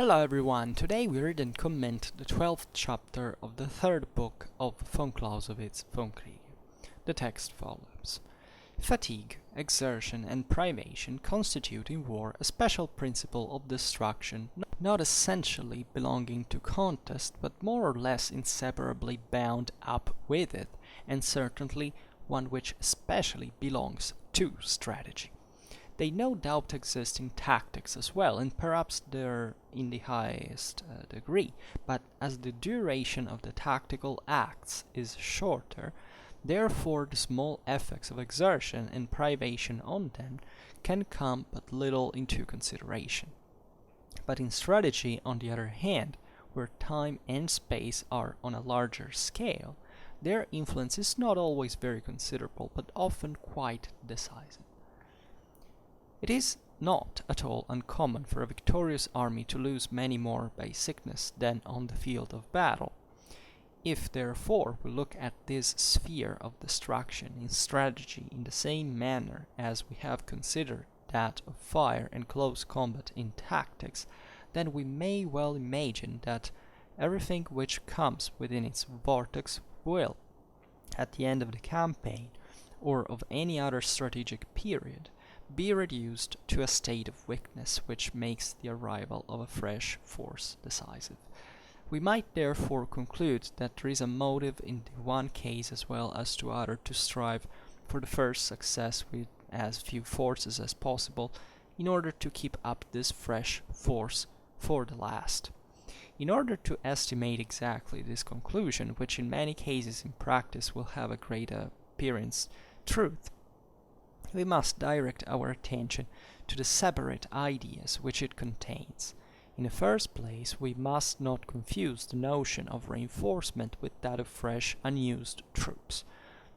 Hello everyone, today we read and comment the 12th chapter of the third book of von Clausewitz, Vom Kriege. The text follows. Fatigue, exertion and privation constitute in war a special principle of destruction, not essentially belonging to contest, but more or less inseparably bound up with it, and certainly one which especially belongs to strategy. They no doubt exist in tactics as well, and perhaps they're in the highest degree, but as the duration of the tactical acts is shorter, therefore the small effects of exertion and privation on them can come but little into consideration. But in strategy, on the other hand, where time and space are on a larger scale, their influence is not always very considerable, but often quite decisive. It is not at all uncommon for a victorious army to lose many more by sickness than on the field of battle. If therefore we look at this sphere of destruction in strategy in the same manner as we have considered that of fire and close combat in tactics, then we may well imagine that everything which comes within its vortex will, at the end of the campaign, or of any other strategic period, be reduced to a state of weakness which makes the arrival of a fresh force decisive. We might therefore conclude that there is a motive in the one case as well as the other to strive for the first success with as few forces as possible in order to keep up this fresh force for the last. In order to estimate exactly this conclusion, which in many cases in practice will have a great appearance truth, we must direct our attention to the separate ideas which it contains. In the first place, we must not confuse the notion of reinforcement with that of fresh, unused troops.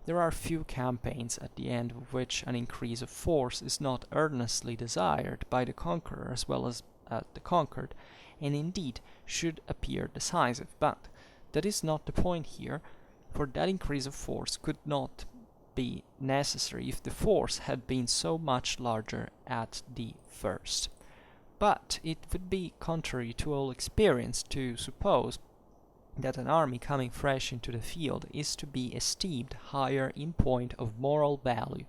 There are few campaigns at the end of which an increase of force is not earnestly desired by the conqueror as well as the conquered, and indeed should appear decisive. But that is not the point here, for that increase of force could not be necessary if the force had been so much larger at the first. But it would be contrary to all experience to suppose that an army coming fresh into the field is to be esteemed higher in point of moral value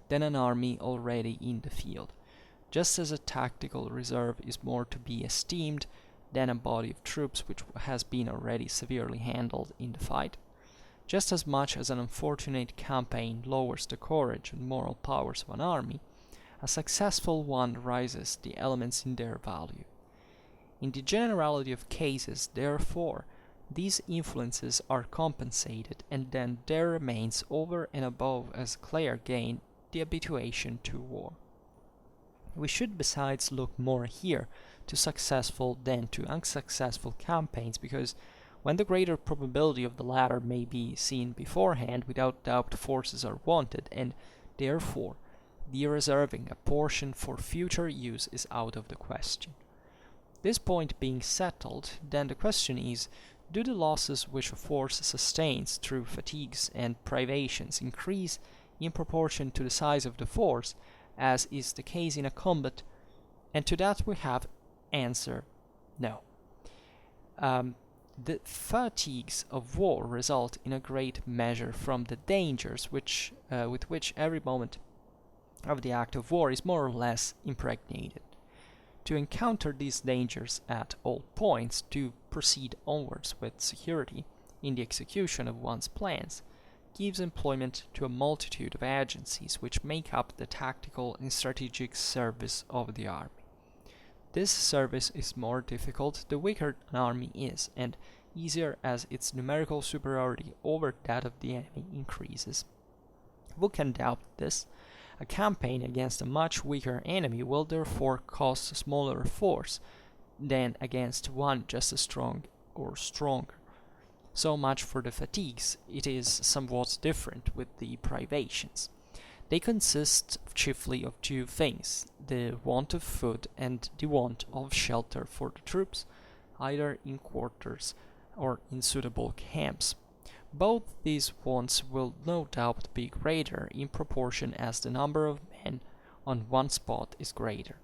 than an army already in the field, just as a tactical reserve is more to be esteemed than a body of troops which has been already severely handled in the fight. Just as much as an unfortunate campaign lowers the courage and moral powers of an army, a successful one raises the elements in their value. In the generality of cases, therefore, these influences are compensated, and then there remains over and above as clear gain the habituation to war. We should besides look more here to successful than to unsuccessful campaigns, because when the greater probability of the latter may be seen beforehand, without doubt forces are wanted, and therefore the reserving a portion for future use is out of the question. This point being settled, then the question is, do the losses which a force sustains through fatigues and privations increase in proportion to the size of the force, as is the case in a combat? And to that we have answer no. The fatigues of war result in a great measure from the dangers with which every moment of the act of war is more or less impregnated. To encounter these dangers at all points, to proceed onwards with security in the execution of one's plans, gives employment to a multitude of agencies which make up the tactical and strategic service of the army. This service is more difficult the weaker an army is, and easier as its numerical superiority over that of the enemy increases. Who can doubt this? A campaign against a much weaker enemy will therefore cost a smaller force than against one just as strong or stronger. So much for the fatigues. It is somewhat different with the privations. They consist chiefly of two things: the want of food and the want of shelter for the troops, either in quarters or in suitable camps. Both these wants will no doubt be greater in proportion as the number of men on one spot is greater.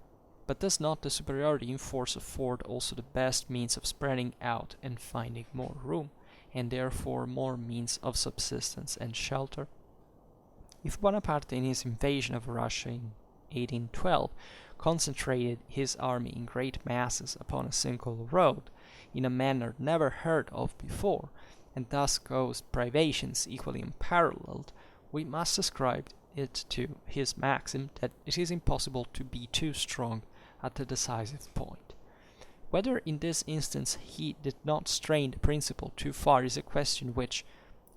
But does not the superiority in force afford also the best means of spreading out and finding more room, and therefore more means of subsistence and shelter? If Bonaparte in his invasion of Russia in 1812 concentrated his army in great masses upon a single road, in a manner never heard of before, and thus caused privations equally unparalleled, we must ascribe it to his maxim that it is impossible to be too strong at the decisive point. Whether in this instance he did not strain the principle too far is a question which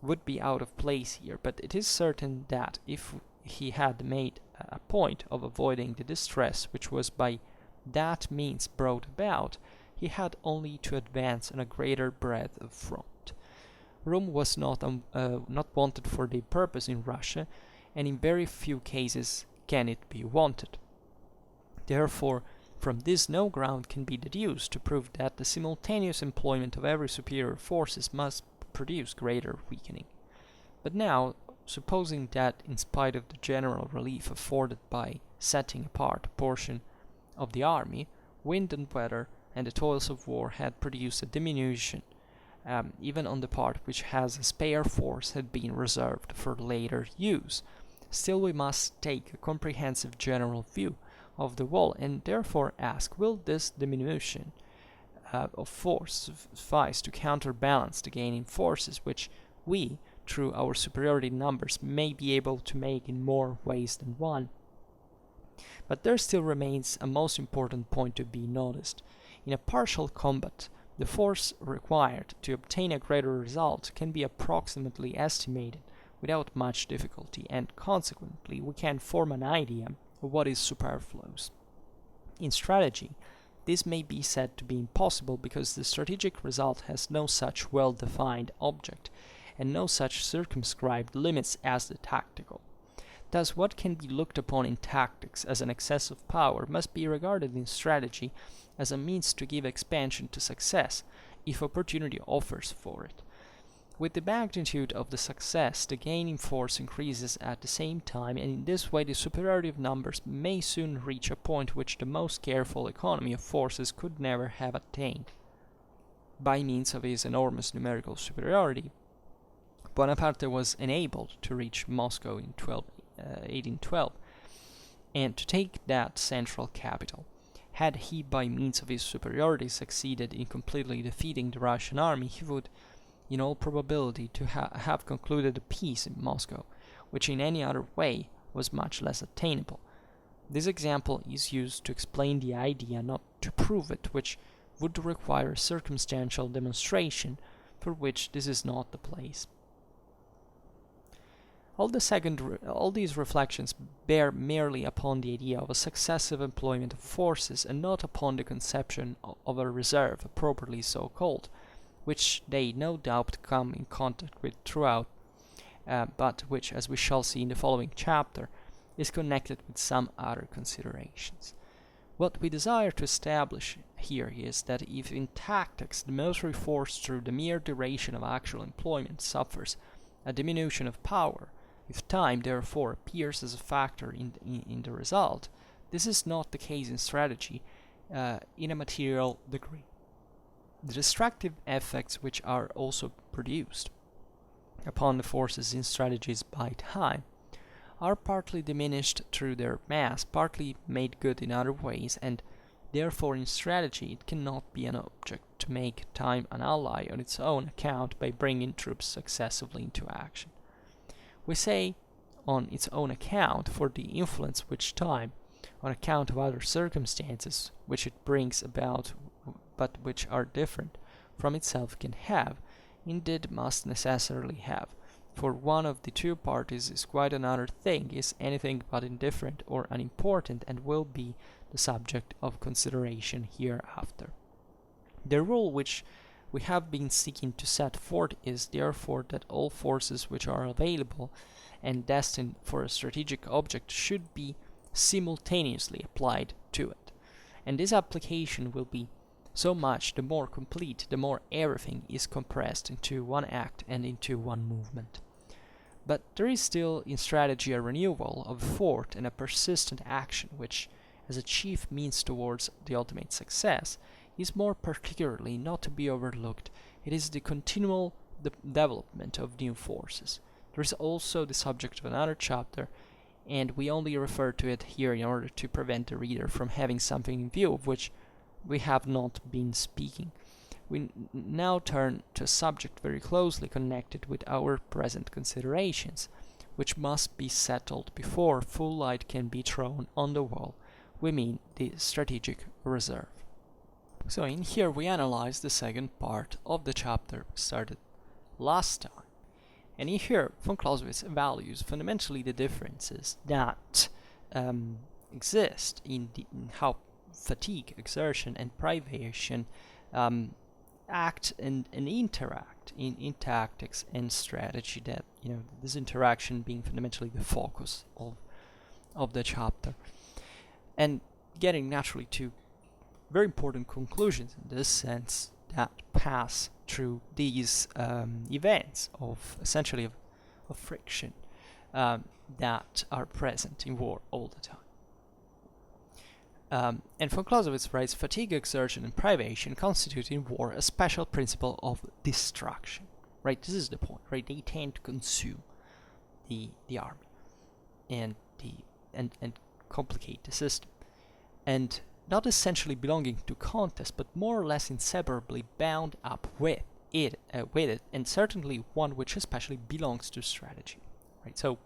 would be out of place here, but it is certain that if he had made a point of avoiding the distress which was by that means brought about, he had only to advance on a greater breadth of front. Room was not wanted for the purpose in Russia, and in very few cases can it be wanted. Therefore, from this no ground can be deduced to prove that the simultaneous employment of every superior forces must produce greater weakening. But now, supposing that in spite of the general relief afforded by setting apart a portion of the army, wind and weather and the toils of war had produced a diminution, even on the part which has a spare force had been reserved for later use, still we must take a comprehensive general view of the whole, and therefore ask, will this diminution of force suffice to counterbalance the gain in forces which we, through our superiority in numbers, may be able to make in more ways than one? But there still remains a most important point to be noticed. In a partial combat, the force required to obtain a greater result can be approximately estimated without much difficulty, and consequently we can form an idea of what is superfluous. In strategy, this may be said to be impossible because the strategic result has no such well-defined object and no such circumscribed limits as the tactical. Thus, what can be looked upon in tactics as an excess of power must be regarded in strategy as a means to give expansion to success, if opportunity offers for it. With the magnitude of the success, the gain in force increases at the same time, and in this way the superiority of numbers may soon reach a point which the most careful economy of forces could never have attained. By means of his enormous numerical superiority, Bonaparte was enabled to reach Moscow in 1812, and to take that central capital. Had he by means of his superiority succeeded in completely defeating the Russian army, he would, in all probability, to have concluded a peace in Moscow, which in any other way was much less attainable. This example is used to explain the idea, not to prove it, which would require circumstantial demonstration, for which this is not the place. All these reflections bear merely upon the idea of a successive employment of forces, and not upon the conception of a reserve, properly so called, which they no doubt come in contact with throughout, but which, as we shall see in the following chapter, is connected with some other considerations. What we desire to establish here is that if in tactics the military force through the mere duration of actual employment suffers a diminution of power, if time therefore appears as a factor in the result, this is not the case in strategy in a material degree. The destructive effects which are also produced upon the forces in strategies by time are partly diminished through their mass, partly made good in other ways, and therefore in strategy it cannot be an object to make time an ally on its own account by bringing troops successively into action. We say on its own account, for the influence which time, on account of other circumstances which it brings about but which are different from itself, can have, indeed must necessarily have, for one of the two parties is quite another thing, is anything but indifferent or unimportant, and will be the subject of consideration hereafter. The rule which we have been seeking to set forth is therefore that all forces which are available and destined for a strategic object should be simultaneously applied to it, and this application will be so much the more complete the more everything is compressed into one act and into one movement. But there is still in strategy a renewal of effort and a persistent action which, as a chief means towards the ultimate success, is more particularly not to be overlooked. It is the continual development of new forces. There is also the subject of another chapter, and we only refer to it here in order to prevent the reader from having something in view of which we have not been speaking. We now turn to a subject very closely connected with our present considerations, which must be settled before full light can be thrown on the whole. We mean the strategic reserve. So in here we analyze the second part of the chapter we started last time. And in here, von Clausewitz values fundamentally the differences that exist in how fatigue, exertion, and privation act and interact in tactics and strategy. That this interaction being fundamentally the focus of the chapter, and getting naturally to very important conclusions in this sense that pass through these events of essentially of friction that are present in war all the time. And von Clausewitz writes, fatigue, exertion, and privation constitute in war a special principle of destruction. Right, this is the point. Right, they tend to consume the army and complicate the system, and not essentially belonging to contest, but more or less inseparably bound up with it, and certainly one which especially belongs to strategy. Right, so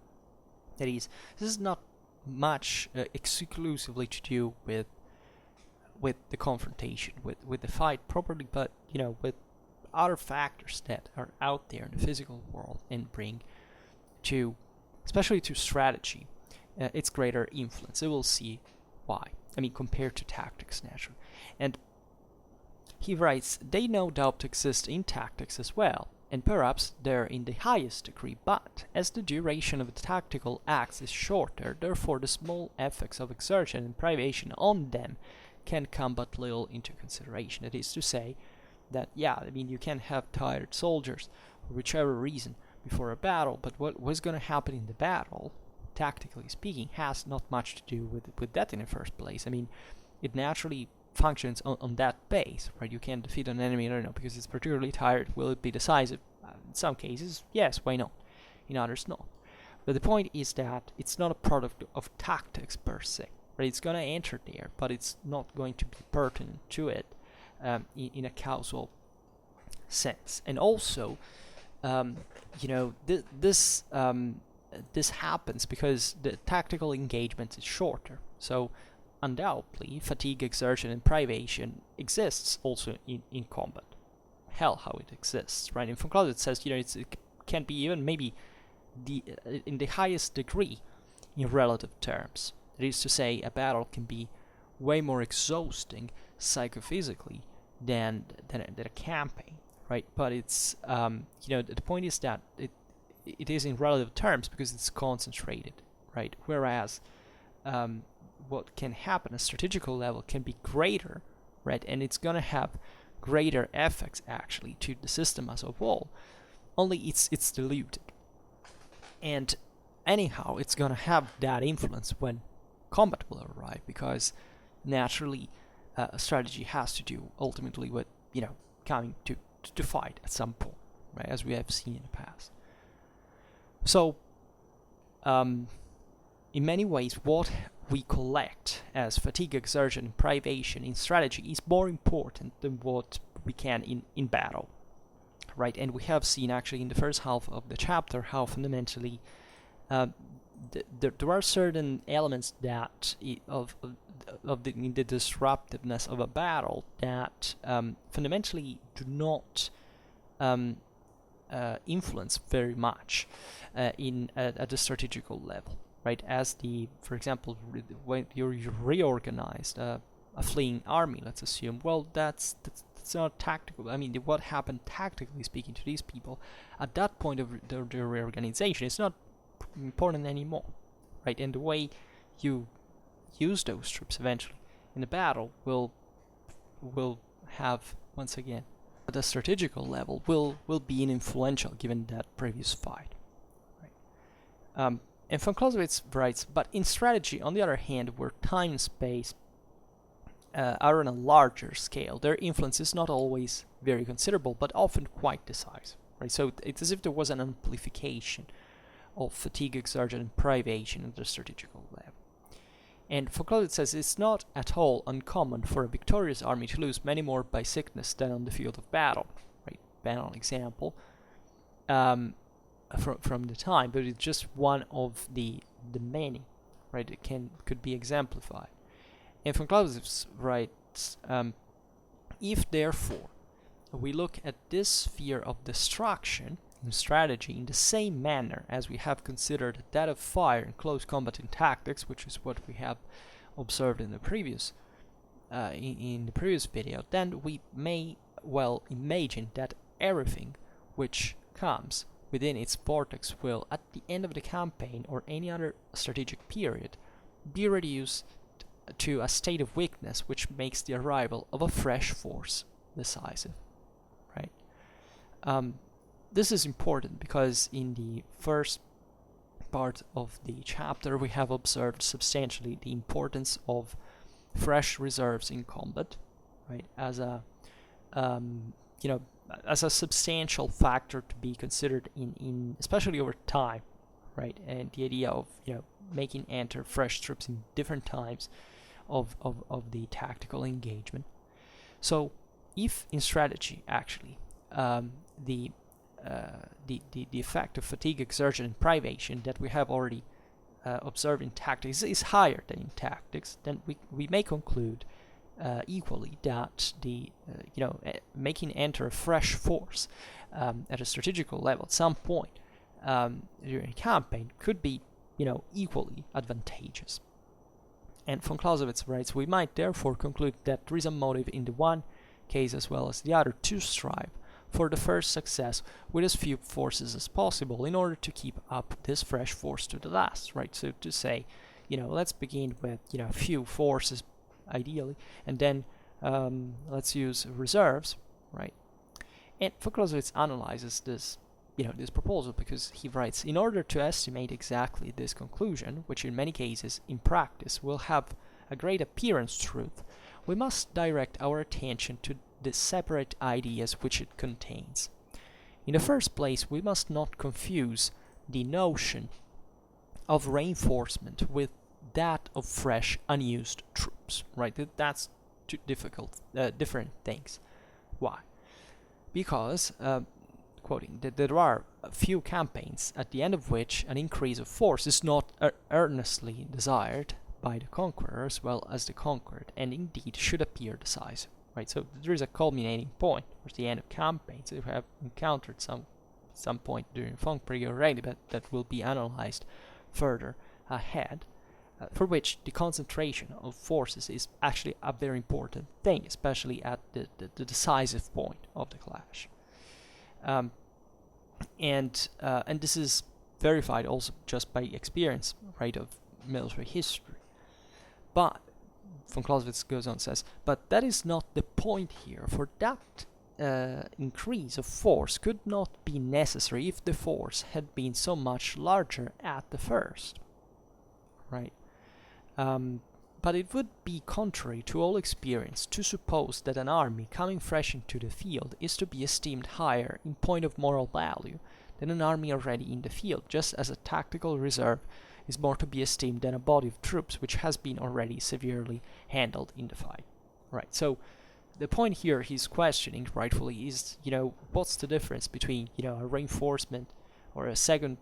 that is, this is not much exclusively to do with the confrontation, with the fight properly, but with other factors that are out there in the physical world and bring to, especially to strategy, its greater influence. We will see why. I mean, compared to tactics, naturally. And he writes, they no doubt exist in tactics as well, and perhaps they're in the highest degree, but as the duration of the tactical acts is shorter, therefore the small effects of exertion and privation on them can come but little into consideration. That is to say, that you can have tired soldiers for whichever reason before a battle, but what was going to happen in the battle, tactically speaking, has not much to do with that in the first place. I mean, it naturally functions on that base, right? You can't defeat an enemy, I don't know, because it's particularly tired. Will it be decisive? In some cases, yes, why not? In others, no. But the point is that it's not a product of tactics per se, right? It's going to enter there, but it's not going to be pertinent to it in a causal sense. And also, this happens because the tactical engagement is shorter. So undoubtedly, fatigue, exertion, and privation exists also in combat. Hell, how it exists, right? And von Clausewitz says, it can be even maybe in the highest degree in relative terms. That is to say, a battle can be way more exhausting psychophysically than a campaign, right? But it's the point is that it is in relative terms because it's concentrated, right? Whereas what can happen at strategical level can be greater, right? And it's gonna have greater effects actually to the system as a whole. Only it's diluted, and anyhow, it's gonna have that influence when combat will arrive, because naturally, a strategy has to do ultimately with coming to fight at some point, right? As we have seen in the past. So, in many ways, what we collect as fatigue, exertion, and privation in strategy is more important than what we can in battle, right? And we have seen actually in the first half of the chapter how fundamentally there are certain elements that of the disruptiveness of a battle that fundamentally do not influence very much at the strategical level, right? As for example, when you reorganized a fleeing army, let's assume, well, that's not tactical. I mean, what happened tactically speaking to these people at that point of the reorganization is not important anymore, right? And the way you use those troops eventually in the battle will have, once again, at a strategical level, will be influential given that previous fight, right? And von Clausewitz writes, but in strategy, on the other hand, where time and space are on a larger scale, their influence is not always very considerable, but often quite decisive. Right? So it's as if there was an amplification of fatigue, exertion, and privation at the strategical level. And von Clausewitz says it's not at all uncommon for a victorious army to lose many more by sickness than on the field of battle. Right? Banal example from the time, but it's just one of the many, right? It could be exemplified. And von Clausewitz writes, if therefore we look at this sphere of destruction in strategy in the same manner as we have considered that of fire in close combat in tactics, which is what we have observed in the previous video, then we may well imagine that everything which comes within its vortex will, at the end of the campaign or any other strategic period, be reduced to a state of weakness which makes the arrival of a fresh force decisive. Right? This is important because in the first part of the chapter we have observed substantially the importance of fresh reserves in combat, right? As a as a substantial factor to be considered in especially over time, right? And the idea of making enter fresh troops in different times of the tactical engagement. So if in strategy actually the effect of fatigue, exertion, and privation that we have already observed in tactics is higher than in tactics, then we may conclude equally that the making enter a fresh force at a strategical level at some point during a campaign could be equally advantageous. And von Clausewitz writes, we might therefore conclude that there is a motive in the one case as well as the other to strive for the first success with as few forces as possible in order to keep up this fresh force to the last, right? So to say, let's begin with a few forces ideally, and then let's use reserves, right? And von Clausewitz analyzes this proposal because he writes, in order to estimate exactly this conclusion, which in many cases in practice will have a great appearance truth, we must direct our attention to the separate ideas which it contains. In the first place, we must not confuse the notion of reinforcement with that of fresh, unused troops, right? That's two different things. Why? Because quoting, that there are a few campaigns at the end of which an increase of force is not earnestly desired by the conqueror as well as the conquered, and indeed should appear decisive. Right, so there is a culminating point, or the end of campaigns. We have encountered some point during Vom Kriege already, but that will be analyzed further ahead, for which the concentration of forces is actually a very important thing, especially at the decisive point of the clash. And this is verified also just by experience, right, of military history. But von Clausewitz goes on and says, but that is not the point here, for that increase of force could not be necessary if the force had been so much larger at the first, right? But it would be contrary to all experience to suppose that an army coming fresh into the field is to be esteemed higher in point of moral value than an army already in the field, just as a tactical reserve is more to be esteemed than a body of troops which has been already severely handled in the fight. Right, so the point here he's questioning rightfully is, what's the difference between, a reinforcement or a second,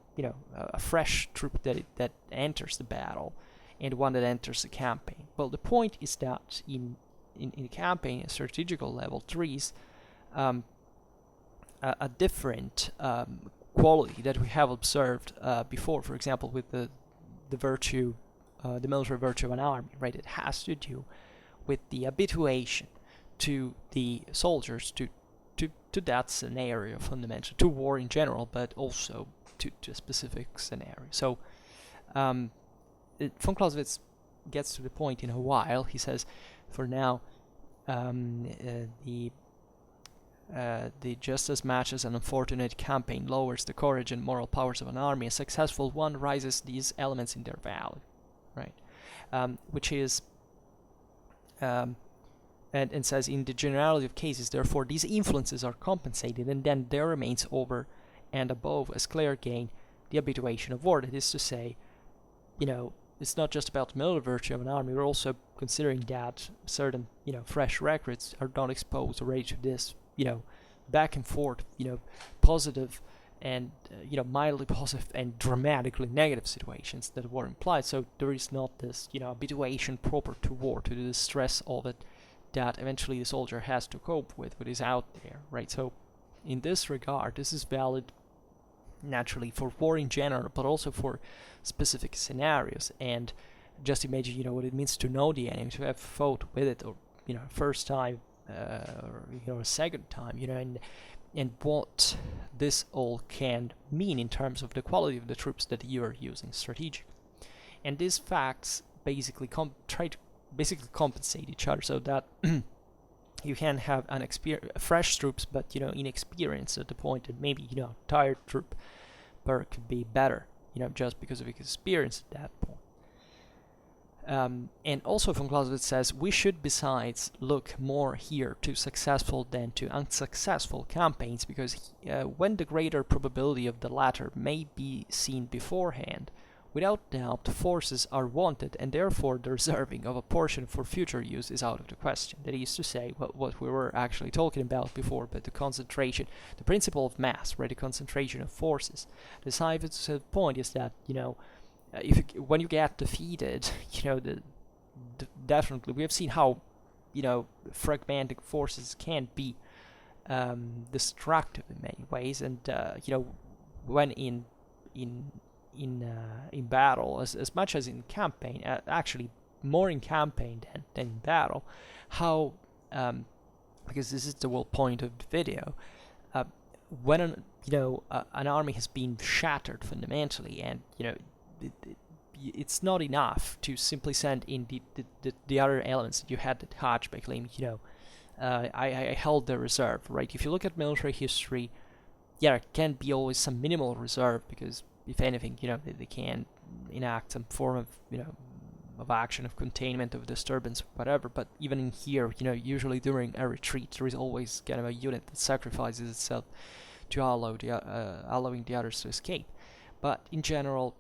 a fresh troop that enters the battle and one that enters the campaign. Well, the point is that in the campaign at strategical level, there is a different quality that we have observed before, for example, with the virtue, the military virtue of an army, right? It has to do with the habituation to the soldiers to that scenario, fundamentally, to war in general, but also to a specific scenario. So von Clausewitz gets to the point in a while. He says, for now, the the just as much as an unfortunate campaign lowers the courage and moral powers of an army, a successful one raises these elements in their value, right? Which is, and says, in the generality of cases, therefore, these influences are compensated, and then there remains over and above as clear gain the habituation of war. That is to say, it's not just about the military virtue of an army. We're also considering that certain, fresh recruits are not exposed already to this, back and forth, positive and, mildly positive and dramatically negative situations that war implies. So there is not this, habituation proper to war, to the stress of it that eventually the soldier has to cope with what is out there, right? So in this regard, this is valid naturally for war in general, but also for specific scenarios. And just imagine, what it means to know the enemy, to have fought with it, or first time, or a second time, and what this all can mean in terms of the quality of the troops that you are using strategically. And these facts basically try to compensate each other, so that you can have fresh troops, but inexperienced at the point that maybe tired troop could be better, just because of experience at that point. And also von Clausewitz says we should besides look more here to successful than to unsuccessful campaigns, because when the greater probability of the latter may be seen beforehand, without doubt forces are wanted, and therefore the reserving of a portion for future use is out of the question. That is to say, what we were actually talking about before, but the concentration, the principle of mass, right? The concentration of forces. The decisive point is that, when you get defeated, definitely we have seen how, fragmented forces can be destructive in many ways, and when in battle, as much as in campaign, actually more in campaign than in battle, how because this is the whole point of the video, when an army has been shattered fundamentally, and it's not enough to simply send in the other elements that you had detached by claiming, I held the reserve, right? If you look at military history, there can be always some minimal reserve, because if anything, they can enact some form of, of action, of containment, of disturbance, whatever. But even in here, usually during a retreat, there is always kind of a unit that sacrifices itself to allowing the others to escape. But in general,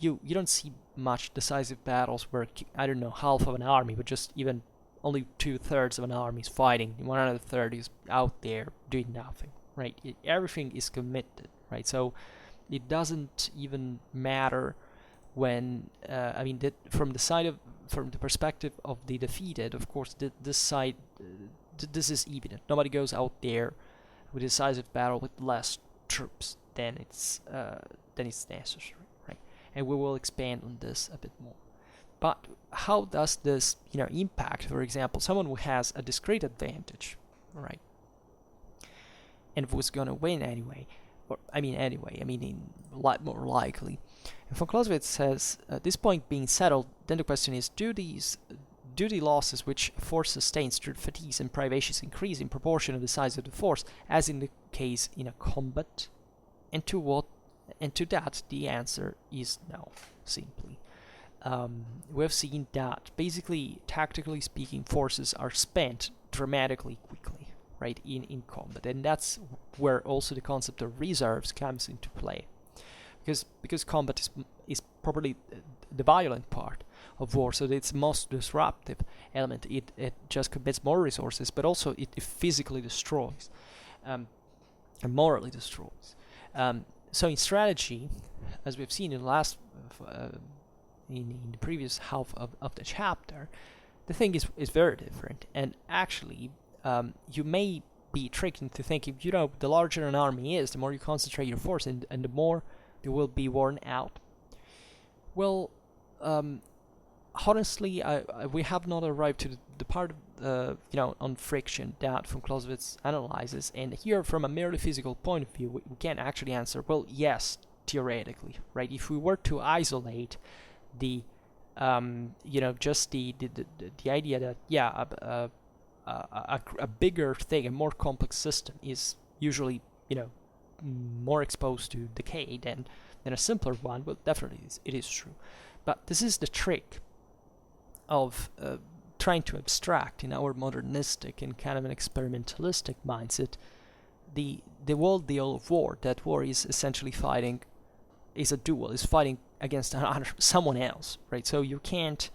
you don't see much decisive battles where, I don't know, half of an army, but just even only 2/3 of an army is fighting, 1/3 is out there doing nothing, right? Everything is committed, right? So it doesn't even matter when, from the perspective of the defeated, of course, this side, this is evident. Nobody goes out there with a decisive battle with less troops than it's necessary, right? And we will expand on this a bit more. But how does this, impact, for example, someone who has a discrete advantage, right, and who's gonna win anyway? More likely. And von Clausewitz says, this point being settled, then the question is, do the losses which force sustains through fatigues and privations increase in proportion of the size of the force, as in the case in a combat? And to that, the answer is no, simply. We have seen that, basically, tactically speaking, forces are spent dramatically quickly, right, in combat, and that's where also the concept of reserves comes into play, because combat is probably the violent part of war, so it's most disruptive element. It just commits more resources, but also it physically destroys, and morally destroys. So in strategy, as we've seen in the last in the previous half of the chapter, the thing is very different, and actually you may be tricked into thinking, the larger an army is, the more you concentrate your force, and the more they will be worn out. Well, honestly, we have not arrived to the part of, on friction that von Clausewitz analyzes, and here, from a merely physical point of view, we can actually answer, well, yes, theoretically, right? If we were to isolate the, just the idea that, a bigger thing, a more complex system is usually, more exposed to decay than a simpler one. Well, definitely it is true. But this is the trick of trying to abstract in our modernistic and kind of an experimentalistic mindset the world deal of war. That war is essentially fighting, is a duel, is fighting against someone else, right? So you can't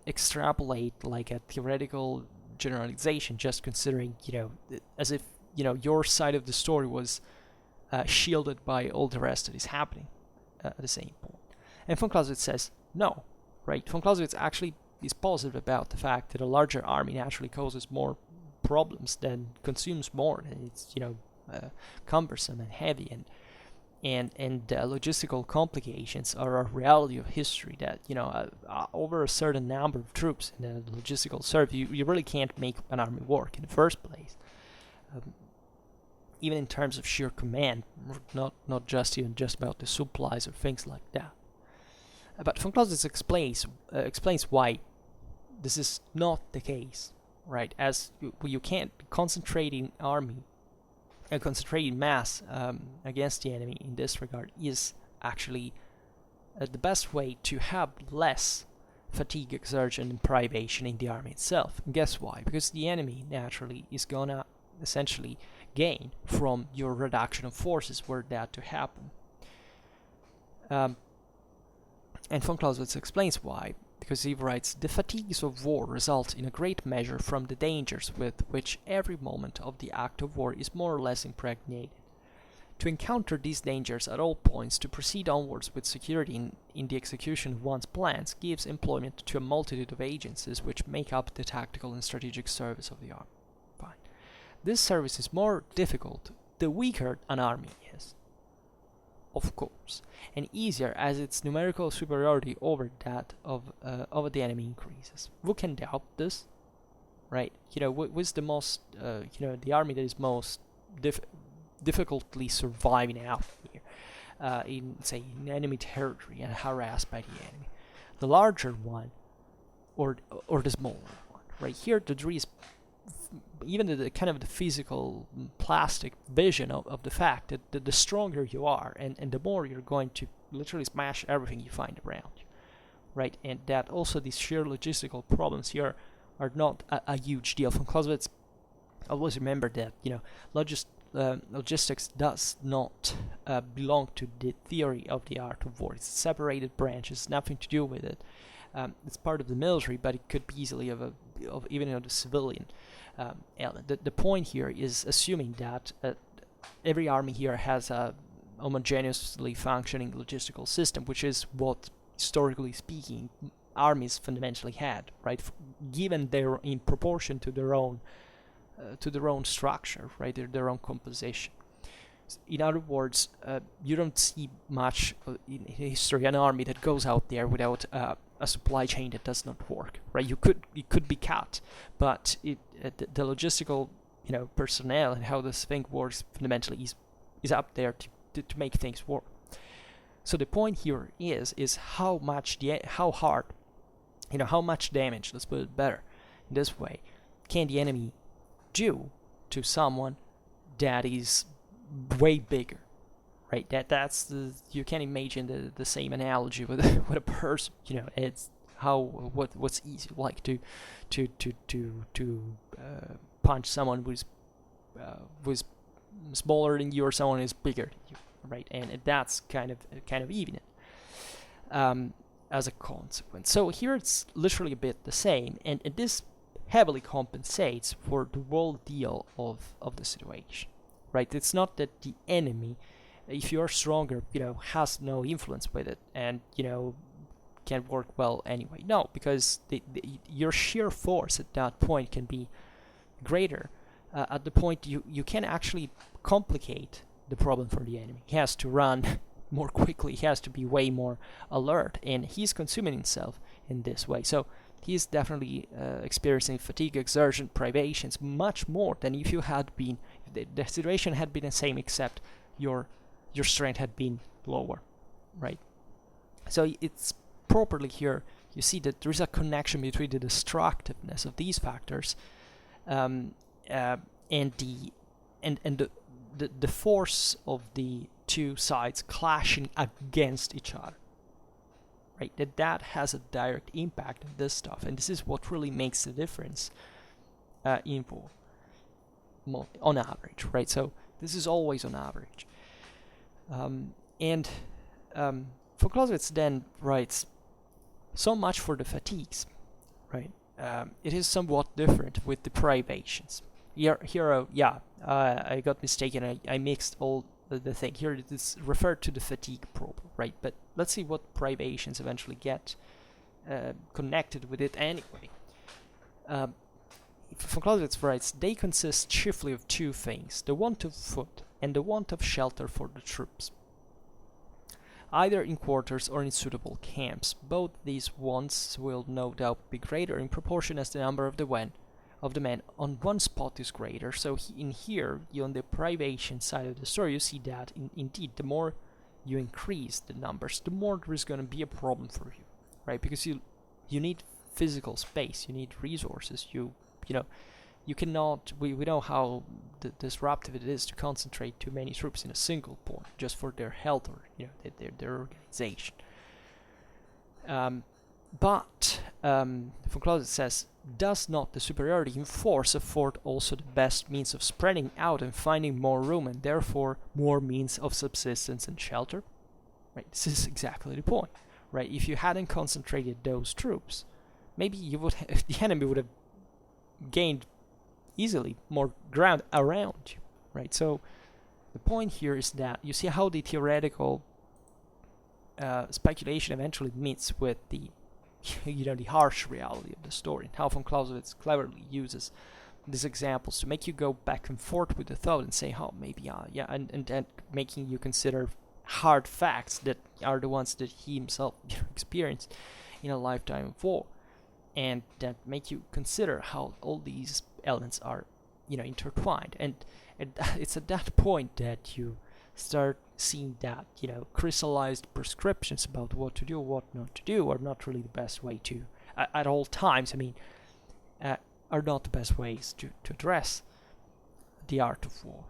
extrapolate like a theoretical generalization just considering, as if, your side of the story was shielded by all the rest that is happening at the same point. And von Clausewitz says no, right? Von Clausewitz actually is positive about the fact that a larger army naturally causes more problems than consumes more, and it's cumbersome and heavy, and logistical complications are a reality of history. That over a certain number of troops in a logistical serve, you really can't make an army work in the first place. Even in terms of sheer command, not just about the supplies or things like that. But von Clausewitz explains why this is not the case, right? As you can't concentrating army, a concentrated mass against the enemy in this regard is actually the best way to have less fatigue, exertion, and privation in the army itself. And guess why? Because the enemy naturally is gonna essentially gain from your reduction of forces were that to happen. And von Clausewitz explains why, because he writes, the fatigues of war result in a great measure from the dangers with which every moment of the act of war is more or less impregnated. To encounter these dangers at all points, to proceed onwards with security in the execution of one's plans, gives employment to a multitude of agencies which make up the tactical and strategic service of the army. Fine. This service is more difficult the weaker an army is, of course, and easier as its numerical superiority over that of the enemy increases. Who can doubt this? Right? What's the most, the army that is most difficultly surviving out here in enemy territory and harassed by the enemy? The larger one or the smaller one? Right here, the degree is even the kind of the physical plastic vision of the fact that the stronger you are and the more you're going to literally smash everything you find around you, right? And that also these sheer logistical problems here are not a huge deal. Von Clausewitz always remember that logistics does not belong to the theory of the art of war. It's a separated branch. It's nothing to do with it. It's part of the military, but it could be easily of even the civilian element. The point here is assuming that every army here has a homogeneously functioning logistical system, which is what, historically speaking, armies fundamentally had, right? Given their in proportion to their own structure, right? Their own composition. In other words, you don't see much in history an army that goes out there without a supply chain that does not work, right? It could be cut, but the logistical, personnel and how this thing works fundamentally is up there to make things work. So the point here is how much how much damage, let's put it better in this way, can the enemy do to someone that is way bigger, right? That's you can imagine the same analogy with with a person. It's what's easy, like to punch someone who's smaller than you or someone who's bigger than you, right? And that's kind of even as a consequence. So here it's literally a bit the same, and this heavily compensates for the whole deal of the situation, right? It's not that the enemy, if you're stronger, has no influence with it and can work well anyway. No, because your sheer force at that point can be greater. At the point you can actually complicate the problem for the enemy. He has to run more quickly. He has to be way more alert, and he's consuming himself in this way. So he's definitely experiencing fatigue, exertion, privations much more than if you had been, if the situation had been the same, except your strength had been lower, right? So it's properly here, you see that there is a connection between the destructiveness of these factors um, and the force of the two sides clashing against each other, right? That has a direct impact on this stuff, and this is what really makes the difference in war, on average, right? So this is always on average. And von Clausewitz then writes, so much for the fatigues, right? It is somewhat different with the privations. I got mistaken. I mixed all the thing. Here it is referred to the fatigue problem, right? But let's see what privations eventually get connected with it anyway. Von Clausewitz writes, they consist chiefly of two things, the want of food and the want of shelter for the troops, either in quarters or in suitable camps. Both these wants will no doubt be greater in proportion as the number of the men on one spot is greater. So in here, on the privation side of the story, you see that indeed the more you increase the numbers, the more there is going to be a problem for you, right? Because you need physical space, you need resources, you cannot, we know how disruptive it is to concentrate too many troops in a single point just for their health or their organization. But von Clausewitz says, does not the superiority in force afford also the best means of spreading out and finding more room and therefore more means of subsistence and shelter? Right, this is exactly the point, right? If you hadn't concentrated those troops, maybe the enemy would have gained easily more ground around you, right? So the point here is that you see how the theoretical speculation eventually meets with the the harsh reality of the story, and how von Clausewitz cleverly uses these examples to make you go back and forth with the thought and say, oh, maybe, and making you consider hard facts that are the ones that he himself experienced in a lifetime of war, and that make you consider how all these elements are, intertwined. And it's at that point that you start seeing that, crystallized prescriptions about what to do, what not to do, are not really the best way to, at all times, are not the best ways to address the art of war.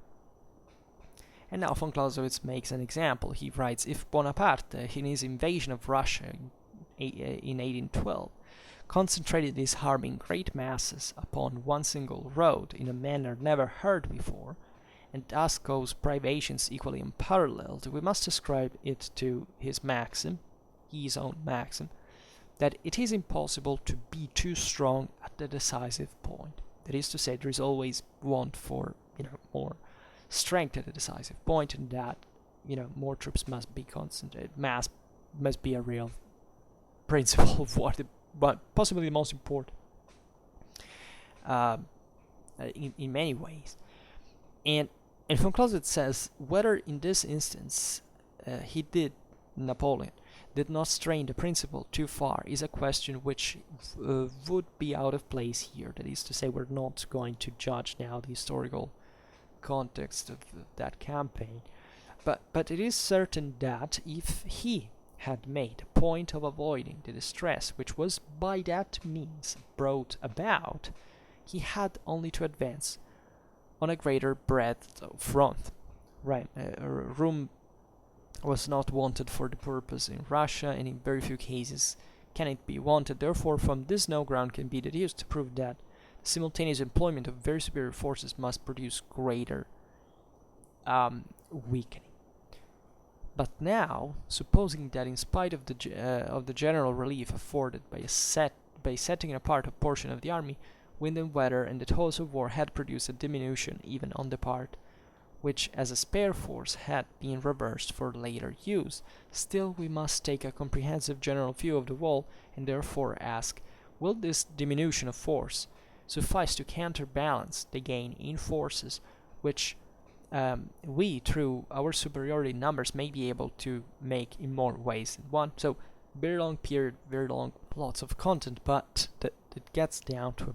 And now von Clausewitz makes an example. He writes, if Bonaparte, in his invasion of Russia in 1812, concentrated his army in great masses upon one single road in a manner never heard before, and thus caused privations equally unparalleled, we must ascribe it to his maxim, his own maxim, that it is impossible to be too strong at the decisive point. That is to say, there is always want for more strength at the decisive point, and that more troops must be concentrated. Mass must be a real principle of war, but possibly the most important in many ways. And von Clausewitz says, whether in this instance Napoleon did not strain the principle too far is a question which would be out of place here. That is to say, we're not going to judge now the historical context of that campaign, but it is certain that if he had made a point of avoiding the distress which was by that means brought about, he had only to advance on a greater breadth of front. Right, room was not wanted for the purpose in Russia, and in very few cases can it be wanted. Therefore, from this no ground can be deduced to prove that the simultaneous employment of very superior forces must produce greater weakening. But now, supposing that in spite of the general relief afforded by setting apart a portion of the army, wind and weather and the toils of war had produced a diminution even on the part which as a spare force had been reversed for later use, still we must take a comprehensive general view of the whole, and therefore ask, will this diminution of force suffice to counterbalance the gain in forces which we, through our superiority in numbers, may be able to make in more ways than one? So, very long period, very long, lots of content, but it gets down to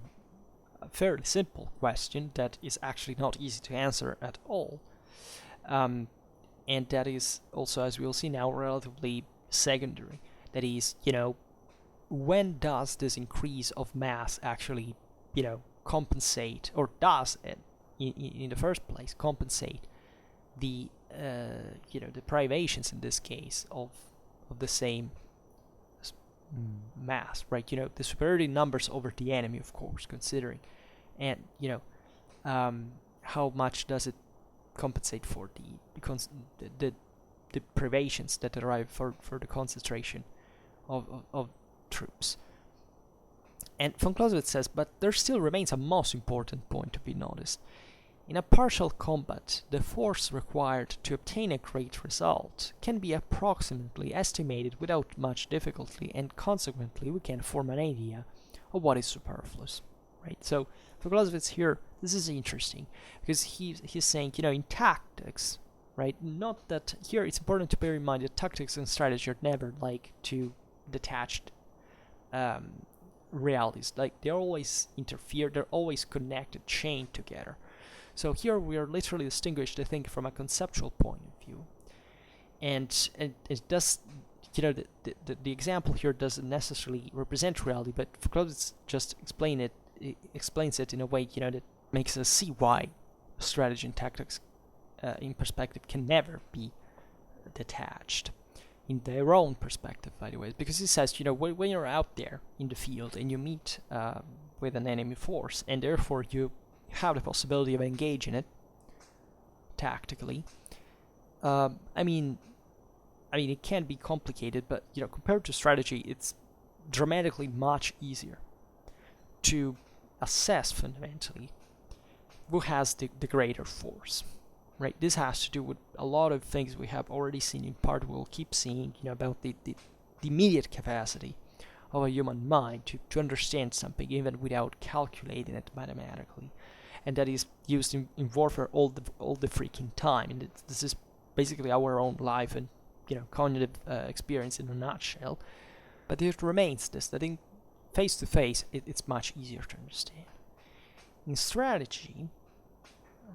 a fairly simple question that is actually not easy to answer at all, and that is also, as we'll see now, relatively secondary. That is, when does this increase of mass actually, compensate, or does it, in the first place, compensate the the privations in this case of the same mass, right? The superiority numbers over the enemy, of course, considering, and how much does it compensate for the privations that arrive for the concentration of troops. And von Clausewitz says, but there still remains a most important point to be noticed. In a partial combat, the force required to obtain a great result can be approximately estimated without much difficulty, and consequently we can form an idea of what is superfluous, right? So for Clausewitz here, this is interesting, because he's saying, in tactics, right, not that here it's important to bear in mind that tactics and strategy are never like two detached realities. Like, they're always interfered, they're always connected, chained together. So here we are literally distinguished, I think, from a conceptual point of view. And it does, the example here doesn't necessarily represent reality, but Clausewitz just explains it in a way, that makes us see why strategy and tactics in perspective can never be detached in their own perspective, by the way. Because he says, when you're out there in the field and you meet with an enemy force, and therefore you have the possibility of engaging it tactically. It can be complicated, but compared to strategy, it's dramatically much easier to assess fundamentally who has the greater force, right? This has to do with a lot of things we have already seen in part. We'll keep seeing, about the immediate capacity of a human mind to understand something even without calculating it mathematically. And that is used in warfare all the freaking time. And this is basically our own life and cognitive experience in a nutshell. But it remains this, that in face to face it's much easier to understand. In strategy,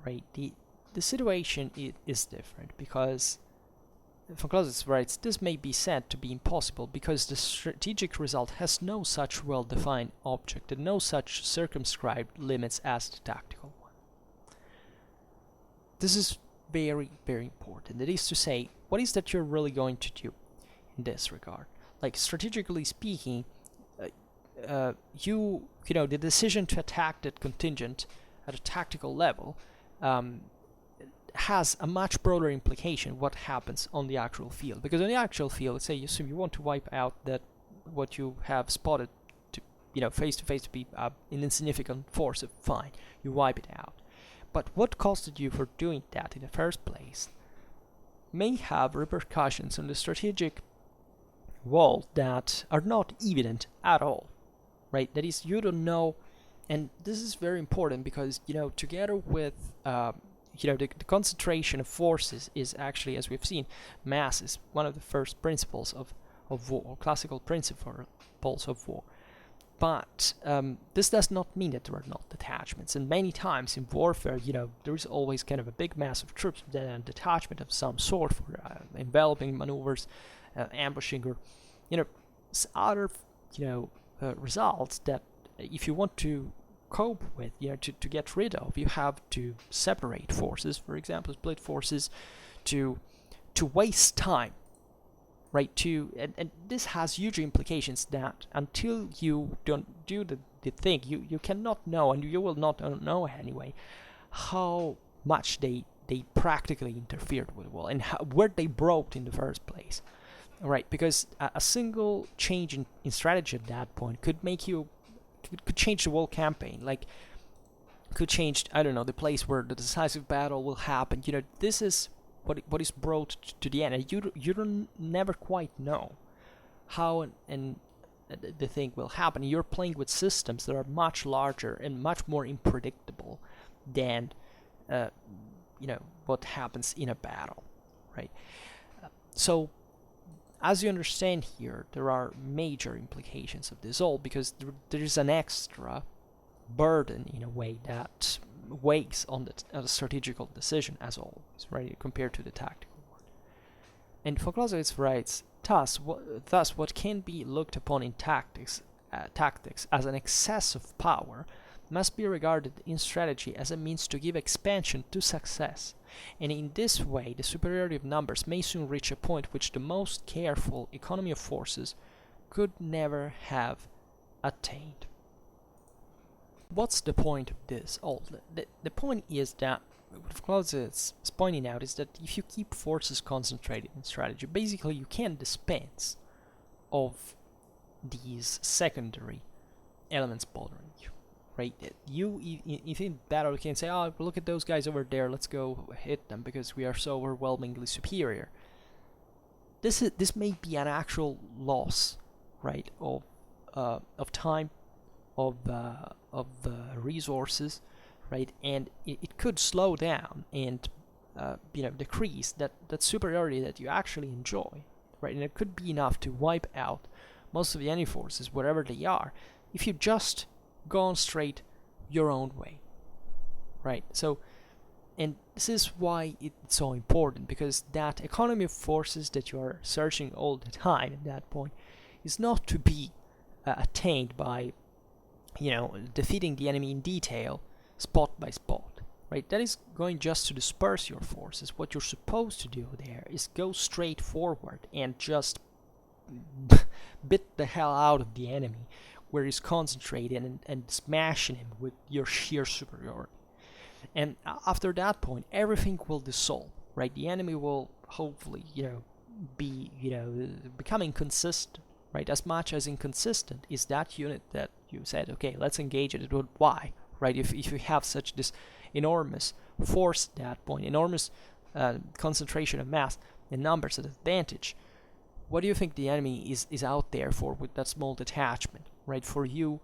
right, the situation is different, because von Clausewitz writes, this may be said to be impossible because the strategic result has no such well-defined object and no such circumscribed limits as the tactical one. This is very, very important. That is to say, what is that you're really going to do in this regard? Like, strategically speaking, the decision to attack that contingent at a tactical level has a much broader implication what happens on the actual field. Because on the actual field, let's say you assume you want to wipe out what you have spotted to face to face to be an insignificant force, fine, you wipe it out. But what costed you for doing that in the first place may have repercussions on the strategic world that are not evident at all, right? That is, you don't know, and this is very important because together with the concentration of forces is actually, as we've seen, mass is one of the first principles of war, classical principles of war. But this does not mean that there are not detachments. And many times in warfare, there is always kind of a big mass of troops, then a detachment of some sort for enveloping maneuvers, ambushing, or other results that if you want to cope with, to get rid of, you have to separate forces, for example, split forces, to waste time, right? And this has huge implications that until you don't do the thing, you cannot know, and you will not know anyway, how much they practically interfered with the wall and where they broke in the first place, right? Because a single change in strategy at that point could change the whole campaign, like could change, I don't know, the place where the decisive battle will happen. This is what is brought to the end, and you don't never quite know how and the thing will happen. You're playing with systems that are much larger and much more unpredictable than what happens in a battle, right? So as you understand here, there are major implications of this all, because there is an extra burden in a way that weighs on the strategical decision as always, right, compared to the tactical one. And von Clausewitz writes, thus what can be looked upon in tactics as an excess of power must be regarded in strategy as a means to give expansion to success, and in this way the superiority of numbers may soon reach a point which the most careful economy of forces could never have attained. What's the point of this? The point is that what Clausewitz is pointing out is that if you keep forces concentrated in strategy, basically you can't dispense of these secondary elements bothering you, right? If in battle you can say, oh, look at those guys over there, let's go hit them because we are so overwhelmingly superior. This may be an actual loss, right, of time, of resources, right, and it could slow down and decrease that superiority that you actually enjoy, right, and it could be enough to wipe out most of the enemy forces wherever they are if you just go on straight your own way, right? So, and this is why it's so important, because that economy of forces that you are searching all the time at that point is not to be attained by defeating the enemy in detail, spot by spot, right? That is going just to disperse your forces. What you're supposed to do there is go straight forward and just bit the hell out of the enemy where he's concentrated and smashing him with your sheer superiority. And after that point, everything will dissolve, right? The enemy will hopefully, be, becoming consistent, right? As much as inconsistent is that unit that you said, okay, let's engage it. But why, right? If you have such this enormous force at that point, enormous concentration of mass and numbers at advantage, what do you think the enemy is out there for with that small detachment, right? For you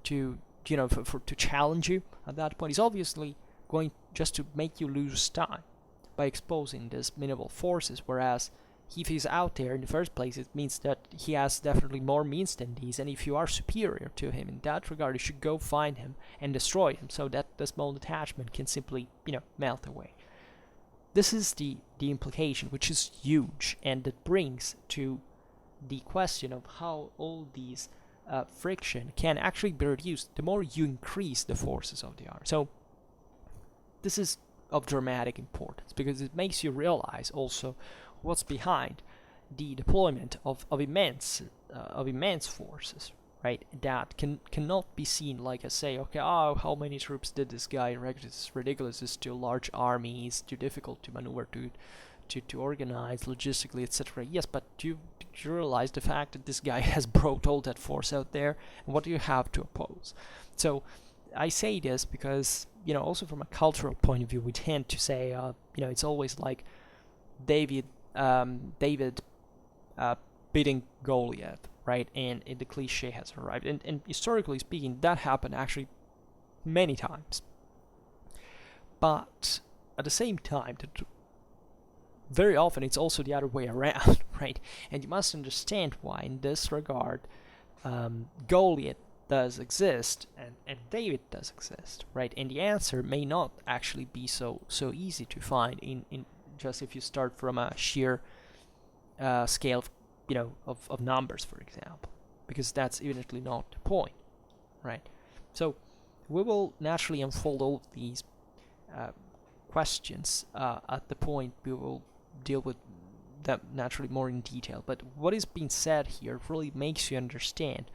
to, to challenge you at that point is obviously going just to make you lose time by exposing these minimal forces, whereas if he's out there in the first place, it means that he has definitely more means than these, and if you are superior to him in that regard, you should go find him and destroy him so that the small detachment can simply, melt away. This is the implication, which is huge, and that brings to the question of how all these friction can actually be reduced the more you increase the forces of the army. So this is of dramatic importance because it makes you realize also what's behind the deployment of immense forces, right? That cannot be seen like I say, okay, how many troops did this guy erect? It's ridiculous. It's too large army. It's too difficult to maneuver, to organize logistically, etc. Yes, but do you realize the fact that this guy has brought all that force out there, and what do you have to oppose? So I say this because also from a cultural point of view, we tend to say it's always like David beating Goliath, right? And the cliche has arrived. And historically speaking, that happened actually many times. But at the same time, very often it's also the other way around, right? And you must understand why in this regard Goliath does exist and David does exist, right? And the answer may not actually be so easy to find in just if you start from a sheer scale of numbers, for example, because that's evidently not the point, right? So we will naturally unfold all of these questions at the point we will deal with them naturally more in detail. But what is being said here really makes you understand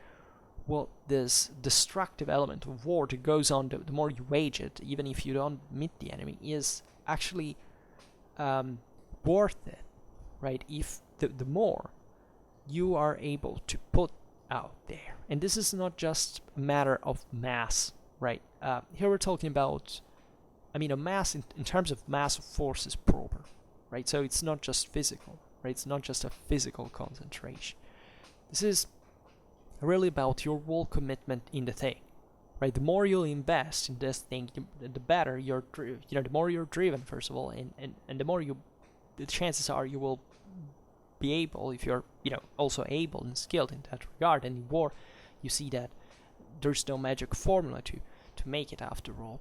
what this destructive element of war that goes on the more you wage it, even if you don't meet the enemy, is actually worth it, right? If the more you are able to put out there, and this is not just a matter of mass, right? Here we're talking about, a mass in terms of mass of forces proper, right? So it's not just physical, right? It's not just a physical concentration. This is really about your whole commitment in the thing, right? The more you invest in this thing, the better you're, the more you're driven, first of all, and the more the chances are you will be able, if you're, also able and skilled in that regard. And in war, you see that there's no magic formula to make it after all.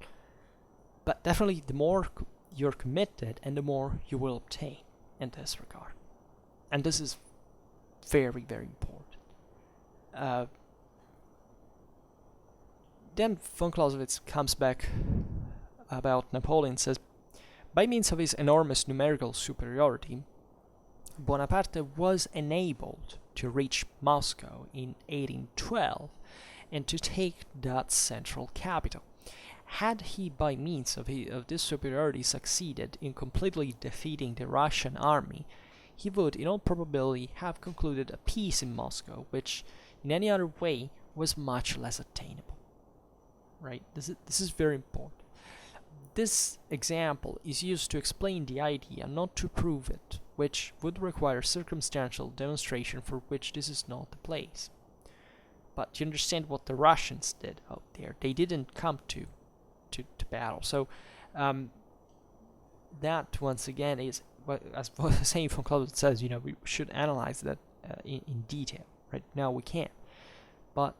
But definitely the more you're committed and the more you will obtain in this regard. And this is very, very important. then von Clausewitz comes back about Napoleon, says, by means of his enormous numerical superiority, Bonaparte was enabled to reach Moscow in 1812 and to take that central capital. Had he, by means of this superiority, succeeded in completely defeating the Russian army, he would, in all probability, have concluded a peace in Moscow, which, in any other way, was much less attainable. Right? This is very important. This example is used to explain the idea, not to prove it, which would require circumstantial demonstration, for which this is not the place. But you understand what the Russians did out there. They didn't come to battle. So that, once again, is, as the saying from Clausewitz says, we should analyze that in detail. Right now we can't. But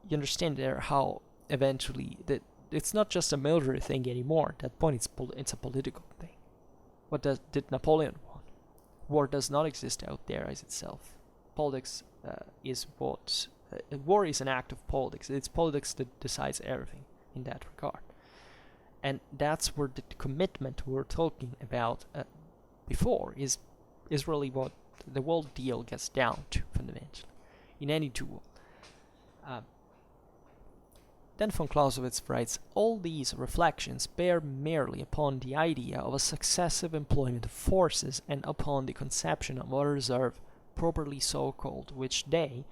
you understand there how eventually that it's not just a military thing anymore. At that point, it's a political thing. What did Napoleon want? War does not exist out there as itself. Politics is what war is an act of politics. It's politics that decides everything in that regard, and that's where the commitment we were talking about before is really what the whole deal gets down to fundamentally in any duel. Then von Clausewitz writes, all these reflections bear merely upon the idea of a successive employment of forces and upon the conception of a reserve, properly so called, which they,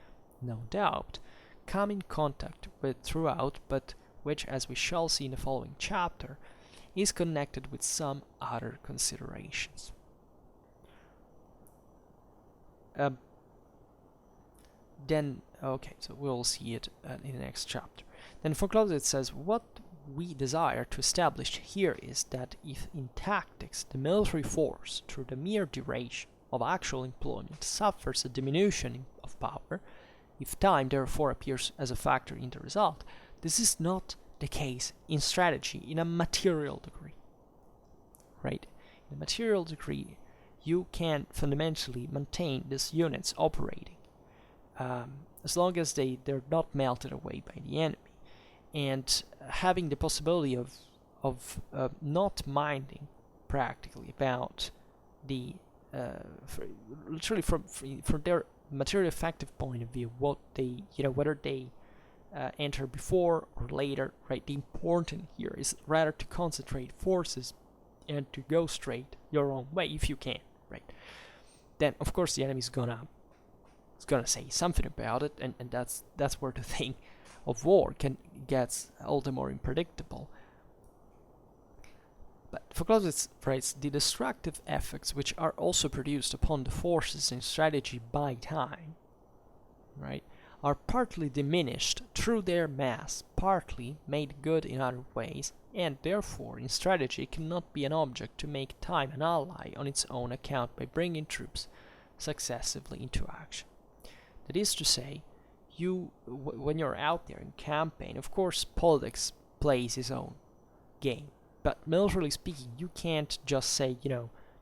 no doubt, come in contact with throughout, but which, as we shall see in the following chapter, is connected with some other considerations. So we'll see it in the next chapter. Then von Clausewitz says, what we desire to establish here is that if in tactics the military force, through the mere duration of actual employment, suffers a diminution of power, if time therefore appears as a factor in the result, this is not the case in strategy in a material degree. Right? In a material degree, you can fundamentally maintain these units operating as long as they're not melted away by the enemy, and having the possibility of not minding practically about the literally from their material effective point of view, what they whether they enter before or later. Right, the important here is rather to concentrate forces and to go straight your own way if you can. Right, then of course the enemy is gonna say something about it, and that's where the thing of war gets all the more unpredictable. But for Clausewitz writes, the destructive effects which are also produced upon the forces in strategy by time, right, are partly diminished through their mass, partly made good in other ways, and therefore in strategy cannot be an object to make time an ally on its own account by bringing troops successively into action. That is to say, when you're out there in campaign, of course politics plays its own game, but militarily speaking, you can't just say,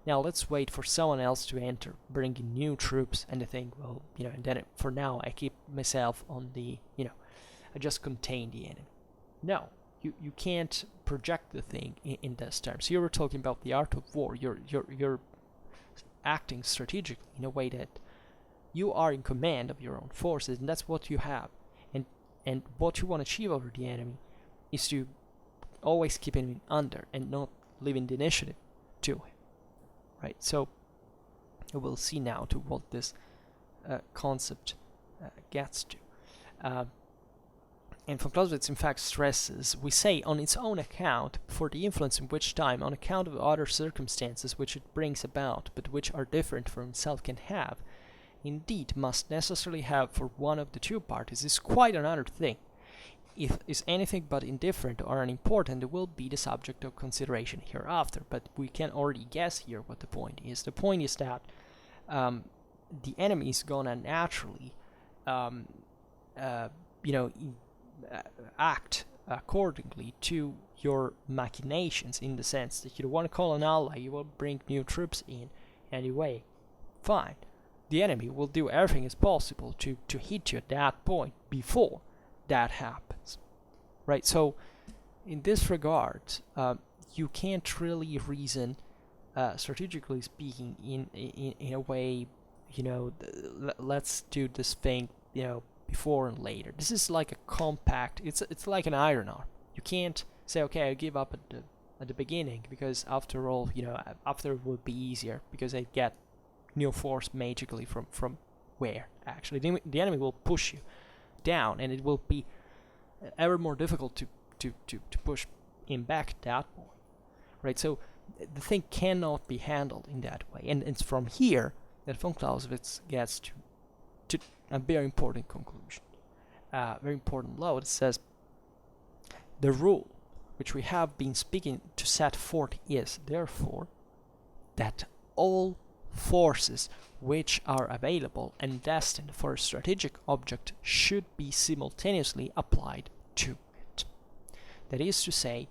now let's wait for someone else to enter, bring in new troops, and I think, well, and then for now I keep myself on the, I just contain the enemy. No, you can't project the thing in those terms. Here we're talking about the art of war. You're acting strategically in a way that you are in command of your own forces, and that's what you have. And what you want to achieve over the enemy is to always keep him under and not leaving the initiative to him. Right? So we'll see now to what this concept gets to. And von Clausewitz in fact stresses, we say on its own account, for the influence in which time, on account of other circumstances which it brings about, but which are different from itself, can have, indeed must necessarily have for one of the two parties, is quite another thing. If is anything but indifferent or unimportant, it will be the subject of consideration hereafter, but we can already guess here what the point is. The point is that the enemy is gonna naturally act accordingly to your machinations, in the sense that you want to call an ally, you will bring new troops in anyway. Fine. The enemy will do everything as possible to hit you at that point before that happens. right? So in this regard, you can't really reason, strategically speaking, in a way, let's do this thing, before and later. This is like a compact. It's like an iron arm. You can't say, okay, I give up at the beginning, because after all, after it would be easier, because I get new force magically from where actually the enemy will push you down, and it will be ever more difficult to push him back at that point, right? So the thing cannot be handled in that way, and it's from here that von Clausewitz gets to a very important conclusion, very important law. It says the rule which we have been speaking to set forth is, therefore, that all forces which are available and destined for a strategic object should be simultaneously applied to it. That is to say,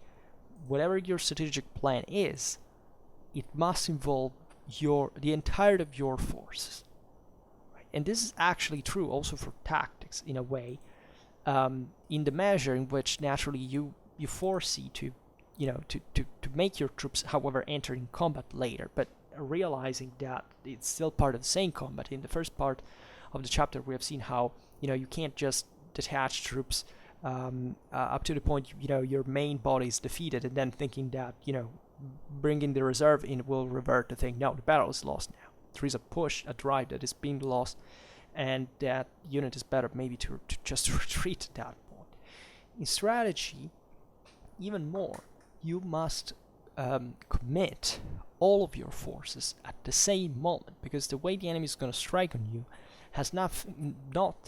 whatever your strategic plan is, it must involve the entirety of your forces. Right? And this is actually true also for tactics, in a way, in the measure in which naturally you foresee to make your troops, however, enter in combat later, but realizing that it's still part of the same combat. In the first part of the chapter, we have seen how you can't just detach troops up to the point your main body is defeated, and then thinking that bringing the reserve in will revert the thing. No, the battle is lost now. There is a drive that is being lost, and that unit is better maybe to just retreat at that point. In strategy, even more, you must commit all of your forces at the same moment, because the way the enemy is going to strike on you has not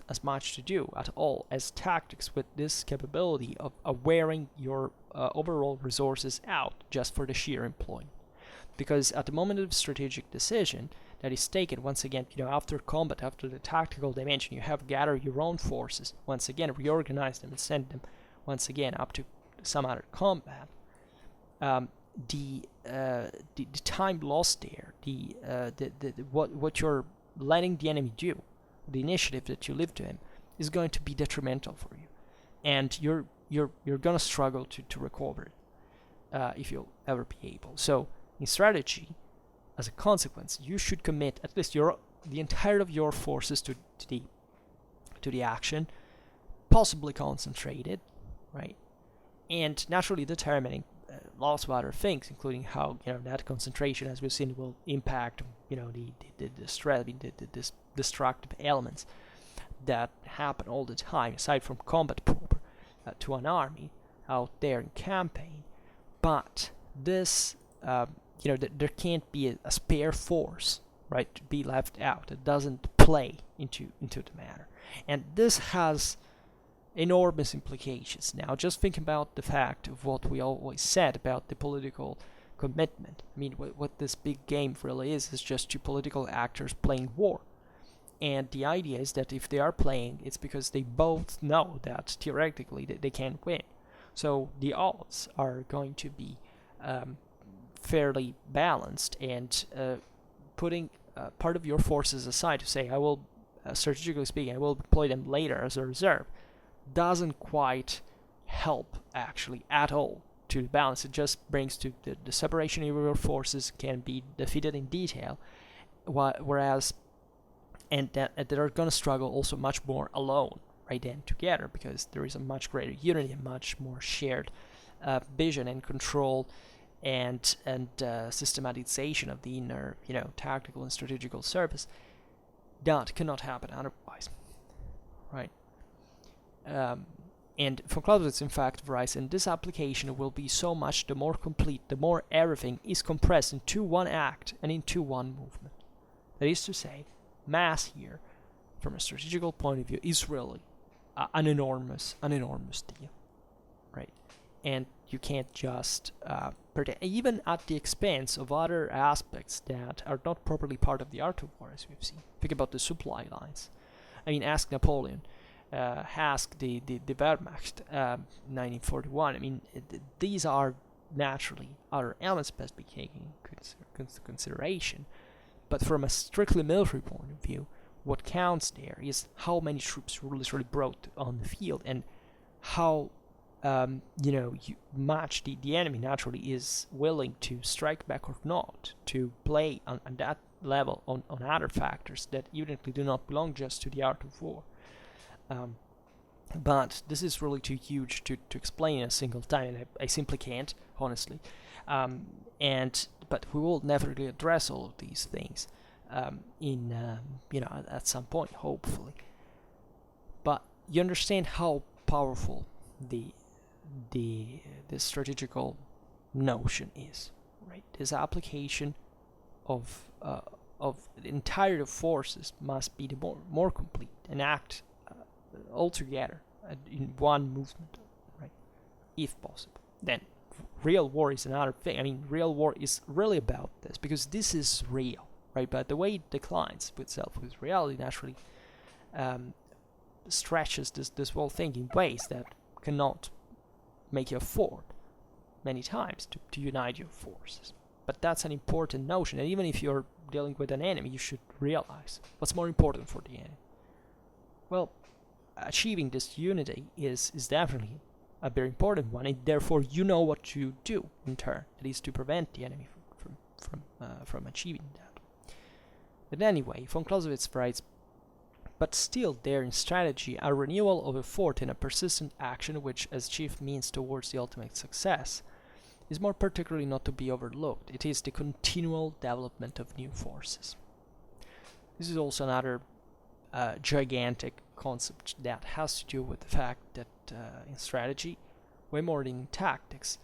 as much to do at all as tactics, with this capability of wearing your overall resources out just for the sheer employment. Because at the moment of strategic decision that is taken, once again, after combat, after the tactical dimension, you have gathered your own forces, once again, reorganize them and send them once again up to some other combat. The time lost there, what you're letting the enemy do, the initiative that you leave to him, is going to be detrimental for you, and you're gonna struggle to recover it, if you'll ever be able. So in strategy, as a consequence, you should commit at least the entirety of your forces to the action, possibly concentrated, right? And naturally determining lots of other things, including how that concentration, as we've seen, will impact the destructive elements that happen all the time, aside from combat proper, to an army out there in campaign. But this, there can't be a spare force, right, to be left out. It doesn't play into the matter, and this has enormous implications. Now, just think about the fact of what we always said about the political commitment. I mean, what this big game really is just two political actors playing war. And the idea is that if they are playing, it's because they both know that theoretically they can win. So the odds are going to be fairly balanced, and putting part of your forces aside to say, I will, strategically speaking, I will deploy them later as a reserve, doesn't quite help actually at all to the balance. It just brings to the separation of your forces can be defeated in detail, whereas that are going to struggle also much more alone right then together, because there is a much greater unity and much more shared vision and control and systematization of the inner tactical and strategical service that cannot happen otherwise, right? And von Clausewitz, in fact, writes, and this application will be so much the more complete, the more everything is compressed into one act and into one movement. That is to say, mass here, from a strategical point of view, is really an enormous deal, right? And you can't just even at the expense of other aspects that are not properly part of the art of war, as we've seen. Think about the supply lines. I mean, ask Napoleon. Ask the Wehrmacht, 1941. I mean, these are naturally other elements best be taken into consideration. But from a strictly military point of view, what counts there is how many troops were literally brought on the field, and how you match the enemy naturally is willing to strike back or not, to play on that level on other factors that evidently do not belong just to the art of war. But this is really too huge to explain in a single time, and I simply can't, honestly. But we will definitely address all of these things at some point, hopefully. But you understand how powerful the strategical notion is, right? This application of the entire forces must be the more complete and act all together in one movement, right? If possible. Then real war is another thing. I mean, real war is really about this, because this is real, right? But the way it declines with itself with reality naturally stretches this whole thing in ways that cannot make you afford many times to unite your forces. But that's an important notion, and even if you're dealing with an enemy, you should realize what's more important for the enemy. Well, achieving this unity is definitely a very important one, and therefore you know what to do in turn, at least to prevent the enemy from achieving that. But anyway, von Clausewitz writes, but still there in strategy a renewal of effort in a persistent action which as chief means towards the ultimate success is more particularly not to be overlooked. It is the continual development of new forces. This is also another gigantic concept that has to do with the fact that in strategy, way more than in tactics,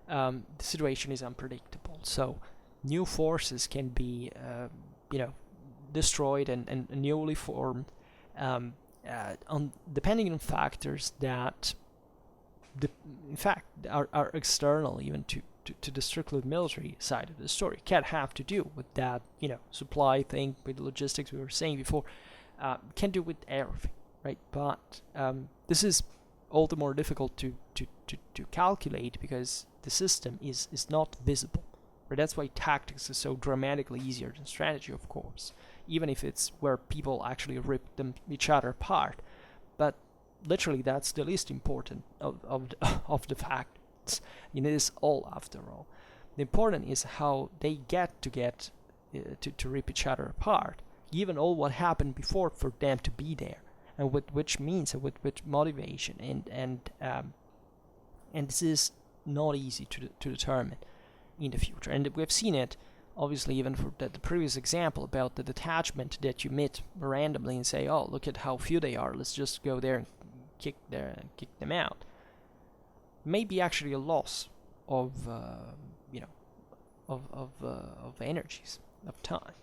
the situation is unpredictable. So new forces can be destroyed and newly formed depending on factors that in fact are external even to the strictly military side of the story. Can't have to do with that supply thing, with logistics we were saying before. Can do with everything, right? But this is all the more difficult to calculate because the system is not visible. Right? That's why tactics is so dramatically easier than strategy, of course, even if it's where people actually rip each other apart. But literally, that's the least important of the facts. It is all, after all. The important is how they get to rip each other apart, given all what happened before for them to be there, and with which means and with which motivation, and this is not easy to determine in the future. And we've seen it, obviously, even for the previous example about the detachment that you meet randomly and say, oh, look at how few they are, let's just go there and kick them out. Maybe actually a loss of energies, of time.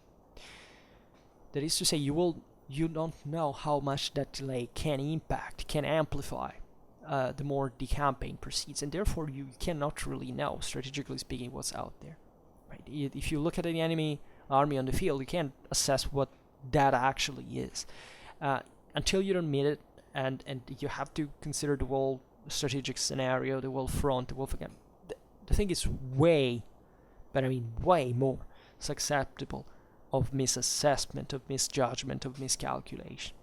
That is to say, you don't know how much that delay can amplify the more the campaign proceeds, and therefore you cannot really know, strategically speaking, what's out there. Right? If you look at the enemy army on the field, you can't assess what that actually is until you don't meet it, and you have to consider the whole strategic scenario, the whole front, the whole thing. The thing is way more susceptible of misassessment, of misjudgment, of miscalculation,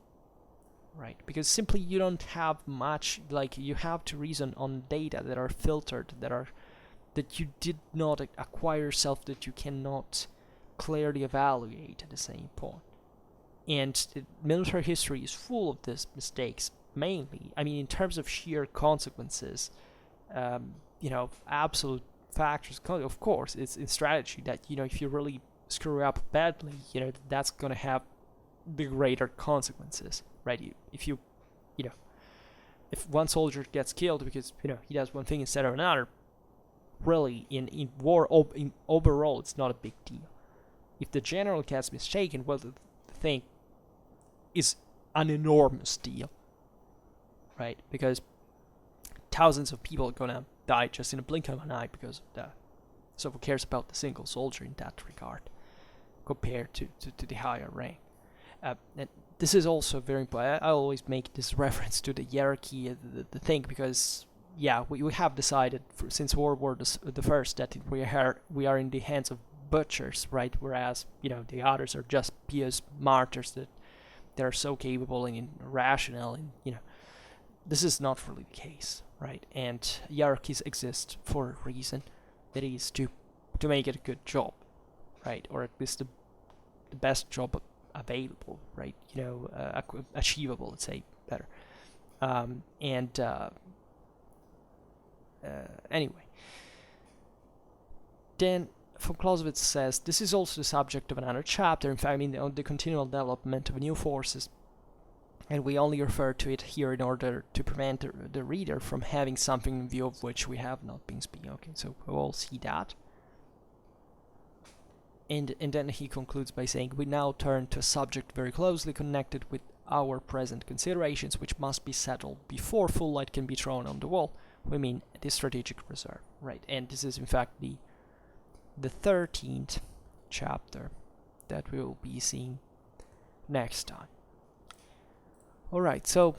right? Because simply you don't have much, you have to reason on data that are filtered, that you did not acquire yourself, that you cannot clearly evaluate at the same point. And military history is full of these mistakes, mainly, in terms of sheer consequences, absolute factors. Of course, it's in strategy that, if you really screw up badly, that's going to have the greater consequences, right? If one soldier gets killed because, he does one thing instead of another, really, in war, overall, it's not a big deal. If the general gets mistaken, well, the thing is an enormous deal, right? Because thousands of people are going to die just in a blink of an eye because of that. So who cares about the single soldier in that regard compared to the higher rank? And this is also very important. I always make this reference to the hierarchy, the thing, because we have decided since World War the First that we are in the hands of butchers, right? Whereas the others are just pious martyrs that are so capable and rational, and this is not really the case, right? And hierarchies exist for a reason. That is to make it a good job, right? Or at least the best job available, right? Achievable, let's say, better. Anyway, then von Clausewitz says this is also the subject of another chapter. In fact, I mean the continual development of new forces, and we only refer to it here in order to prevent the reader from having something in view of which we have not been speaking. Okay, so we'll see that. And then he concludes by saying, we now turn to a subject very closely connected with our present considerations, which must be settled before full light can be thrown on the wall. We mean the strategic reserve, right? And this is in fact the 13th chapter that we will be seeing next time. Alright, so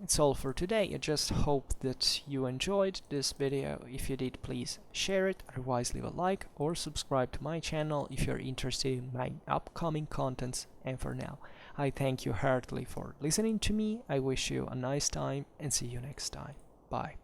it's all for today. I just hope that you enjoyed this video. If you did, please share it, otherwise leave a like or subscribe to my channel if you're interested in my upcoming contents. And for now, I thank you heartily for listening to me. I wish you a nice time and see you next time. Bye.